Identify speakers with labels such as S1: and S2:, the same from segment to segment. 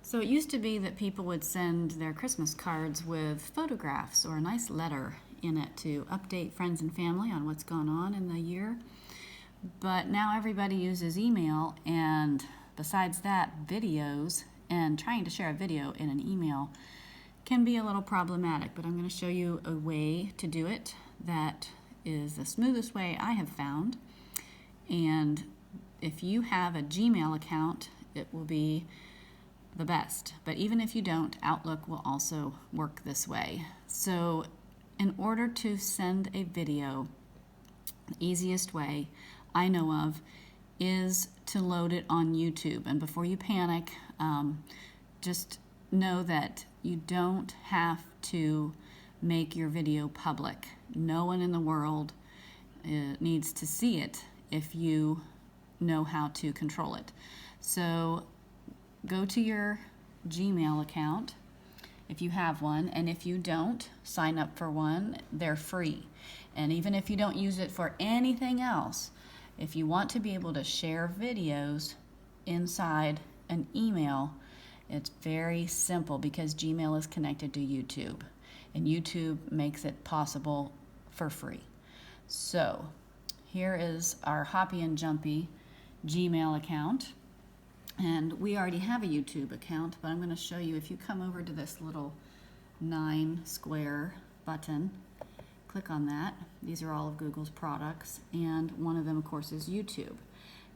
S1: So it used to be that people would send their Christmas cards with photographs or a nice letter in it to update friends and family on what's gone on in the year. But now everybody uses email, and besides that, videos, and trying to share a video in an email can be a little problematic. But I'm going to show you a way to do it that is the smoothest way I have found. And if you have a Gmail account, it will be the best. But even if you don't, Outlook will also work this way. So in order to send a video, the easiest way I know of is to load it on YouTube. And before you panic, just know that you don't have to make your video public. No one in the world needs to see it if you know how to control it. So go to your Gmail account if you have one, and if you don't, sign up for one. They're free. And even if you don't use it for anything else, if you want to be able to share videos inside an email, it's very simple because Gmail is connected to YouTube, and YouTube makes it possible for free. So here is our Hoppy and Jumpy Gmail account. And we already have a YouTube account, but I'm going to show you. If you come over to this little 9 square button, click on that. These are all of Google's products, and one of them, of course, is YouTube.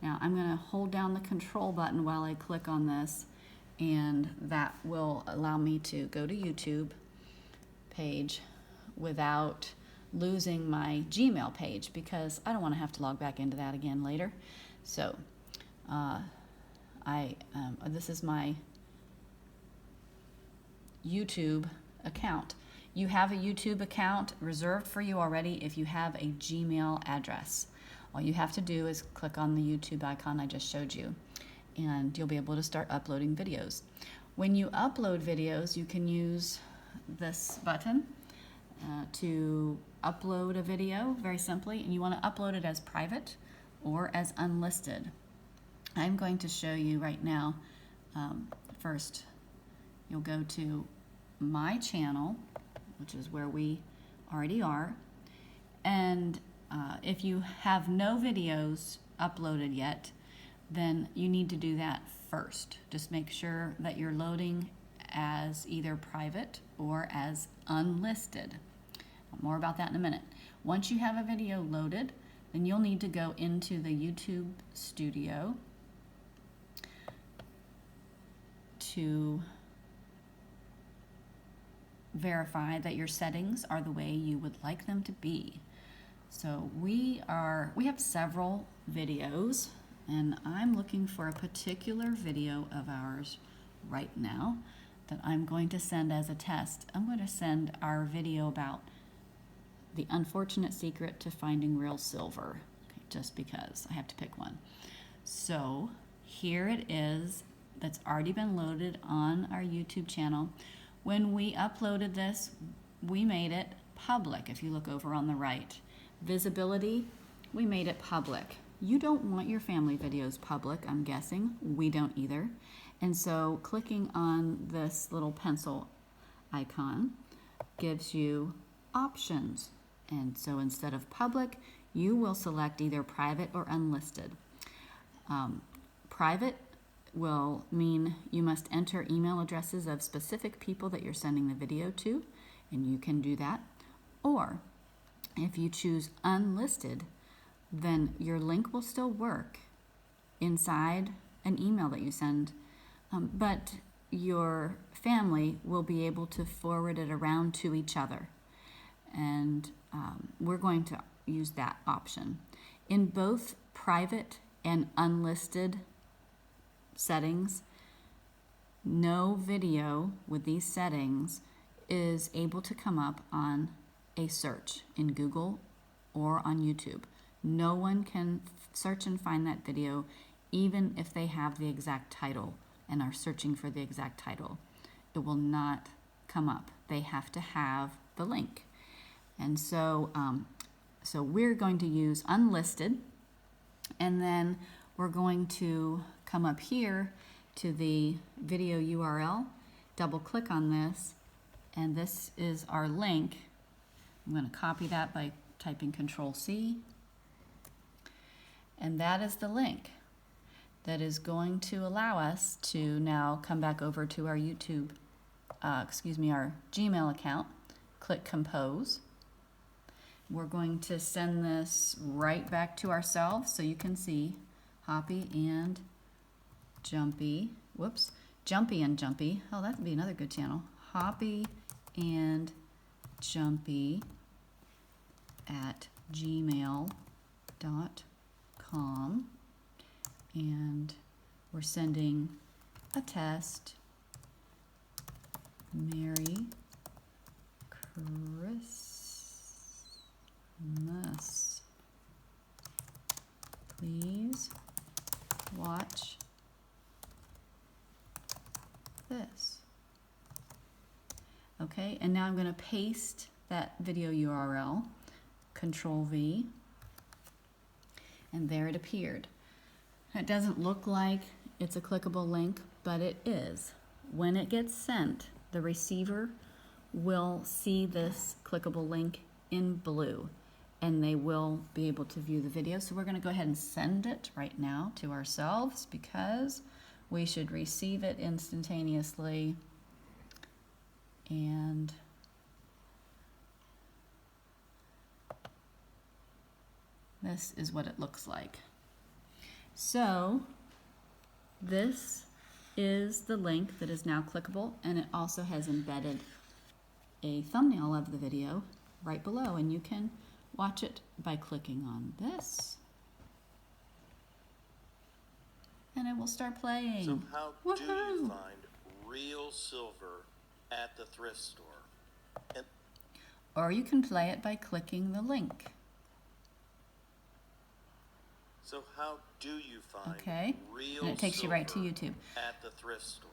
S1: Now I'm going to hold down the control button while I click on this, and that will allow me to go to YouTube page without losing my Gmail page, because I don't want to have to log back into that again later. So this is my YouTube account. You have a YouTube account reserved for you already if you have a Gmail address. All you have to do is click on the YouTube icon I just showed you, and you'll be able to start uploading videos. When you upload videos, you can use this button to upload a video very simply, and you want to upload it as private or as unlisted. I'm going to show you right now. First, you'll go to my channel, which is where we already are, and if you have no videos uploaded yet, then you need to do that first. Just make sure that you're loading as either private or as unlisted. More about that in a minute. Once you have a video loaded, then you'll need to go into the YouTube Studio to verify that your settings are the way you would like them to be. So we have several videos, and I'm looking for a particular video of ours right now that I'm going to send as a test. I'm going to send our video about the unfortunate secret to finding real silver, just because I have to pick one. So here it is. That's already been loaded on our YouTube channel. When we uploaded this, we made it public. If you look over on the right, visibility, we made it public. You don't want your family videos public, I'm guessing. We don't either. And so clicking on this little pencil icon gives you options. And so instead of public, you will select either private or unlisted. Private will mean you must enter email addresses of specific people that you're sending the video to, and you can do that. Or if you choose unlisted, then your link will still work inside an email that you send, but your family will be able to forward it around to each other. And we're going to use that option. In both private and unlisted settings, no video with these settings is able to come up on a search in Google or on YouTube. No one can search and find that video, even if they have the exact title and are searching for the exact title. It will not come up. They have to have the link. And so we're going to use unlisted, and then we're going to come up here to the video URL, double click on this, and this is our link. I'm going to copy that by typing Control-C, and that is the link that is going to allow us to now come back over to our our Gmail account, click Compose. We're going to send this right back to ourselves so you can see Hoppy and Jumpy. Whoops, Jumpy and Jumpy. Oh, that would be another good channel. Hoppy and Jumpy at gmail.com. And we're sending a test. Merry Christmas. Please watch this. Okay, and now I'm going to paste that video URL, Control-V, and there it appeared. It doesn't look like it's a clickable link, but it is. When it gets sent, the receiver will see this clickable link in blue, and they will be able to view the video. So we're going to go ahead and send it right now to ourselves because we should receive it instantaneously. And this is what it looks like. So this is the link that is now clickable, and it also has embedded a thumbnail of the video right below, and you can watch it by clicking on this, and it will start playing.
S2: So how do you find real silver at the thrift store?
S1: Or you can play it by clicking the link.
S2: So how do you find real
S1: and it takes you right to YouTube
S2: at the thrift store?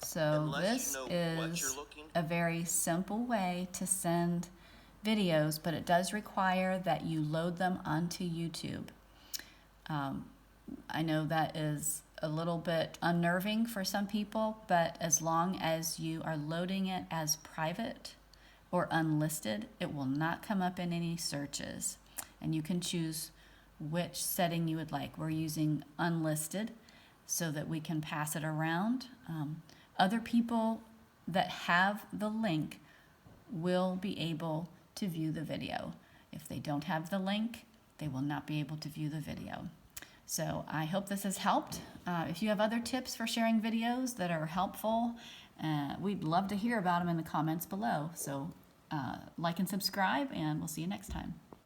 S1: So this is a very simple way to send videos, but it does require that you load them onto YouTube. I know that is a little bit unnerving for some people, but as long as you are loading it as private or unlisted, it will not come up in any searches. And you can choose which setting you would like. We're using unlisted so that we can pass it around. Other people that have the link will be able to view the video. If they don't have the link, they will not be able to view the video. So I hope this has helped. If you have other tips for sharing videos that are helpful, we'd love to hear about them in the comments below. So like and subscribe, and we'll see you next time.